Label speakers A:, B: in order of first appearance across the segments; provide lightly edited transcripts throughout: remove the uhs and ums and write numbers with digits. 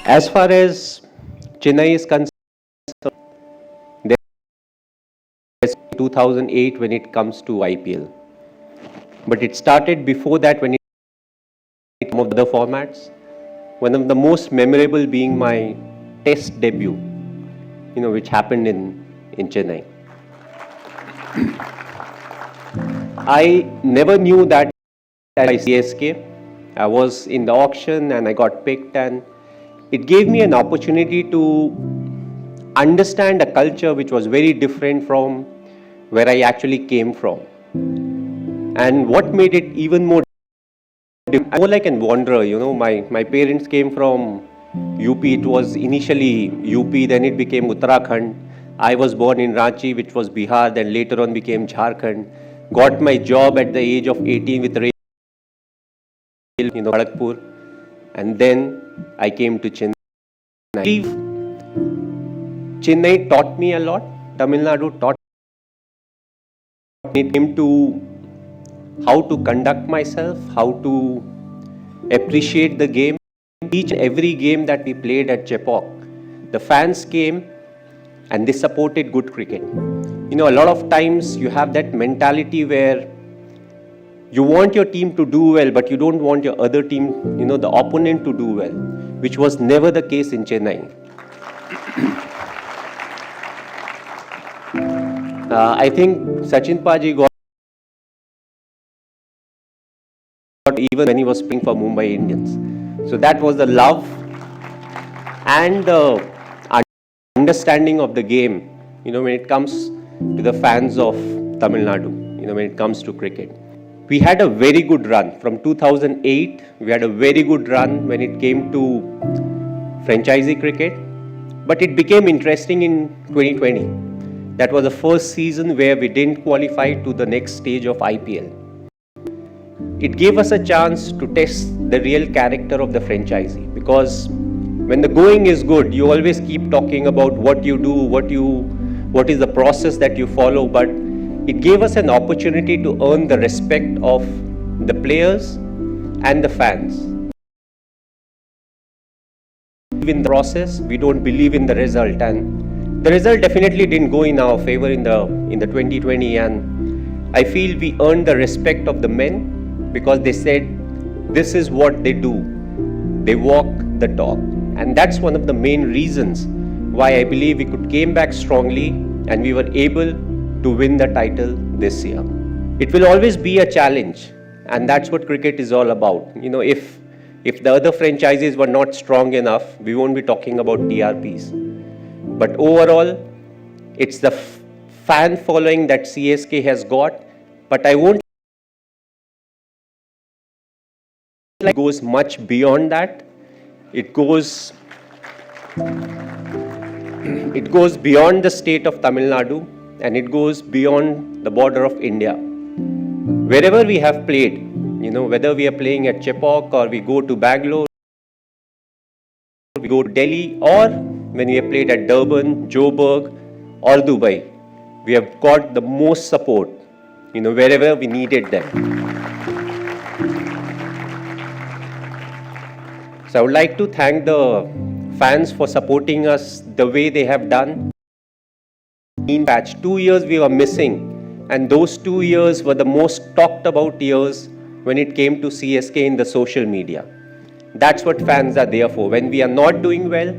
A: As far as Chennai is concerned, there's 2008 when it comes to IPL. But it started before that when it came of other formats. One of the most memorable being my test debut, which happened in Chennai. I never knew that at CSK. I was in the auction and I got picked, and it gave me an opportunity to understand a culture which was very different from where I actually came from. And what made it even more different, I was like a wanderer, my parents came from UP. It was initially UP, then it became Uttarakhand. I was born in Ranchi, which was Bihar, then later on became Jharkhand. Got my job at the age of 18 with Rail, Kharagpur, and then I came to Chennai. I believe Chennai taught me a lot. Tamil Nadu taught me. It came to how to conduct myself, how to appreciate the game. Each and every game that we played at Chepauk, the fans came and they supported good cricket. A lot of times you have that mentality where you want your team to do well, but you don't want your other team, the opponent to do well, which was never the case in Chennai. I think Sachin Paji got even when he was playing for Mumbai Indians. So that was the love and the understanding of the game, when it comes to the fans of Tamil Nadu, when it comes to cricket. We had a very good run. From 2008, we had a very good run when it came to franchisee cricket. But it became interesting in 2020. That was the first season where we didn't qualify to the next stage of IPL. It gave us a chance to test the real character of the franchisee, because when the going is good, you always keep talking about what you do, what is the process that you follow, but it gave us an opportunity to earn the respect of the players and the fans. In the process, we don't believe in the result, and the result definitely didn't go in our favor in the 2020, and I feel we earned the respect of the men because they said this is what they do. They walk the talk, and that's one of the main reasons why I believe we could came back strongly and we were able to win the title this year. It will always be a challenge, and that's what cricket is all about. If the other franchises were not strong enough, we won't be talking about TRPs. But overall, it's the fan following that CSK has got, but I won't like goes much beyond that. It goes beyond the state of Tamil Nadu, and it goes beyond the border of India. Wherever we have played, whether we are playing at Chepauk or we go to Bangalore, we go to Delhi, or when we have played at Durban, Joburg or Dubai, we have got the most support, wherever we needed them. So I would like to thank the fans for supporting us the way they have done. In patch, 2 years we were missing, and those 2 years were the most talked about years when it came to CSK in the social media. That's what fans are there for. When we are not doing well,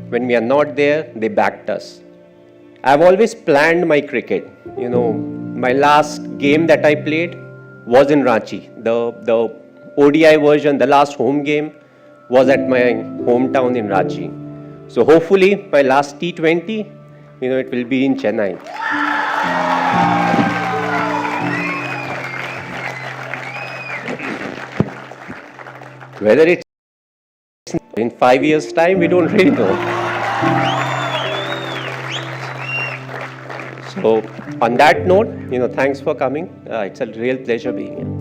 A: when we are not there, they backed us. I've always planned my cricket. My last game that I played was in Ranchi. The ODI version, the last home game, was at my hometown in Ranchi. So hopefully my last T20, it will be in Chennai. Whether it's in 5 years' time, we don't really know. So on that note, thanks for coming. It's a real pleasure being here.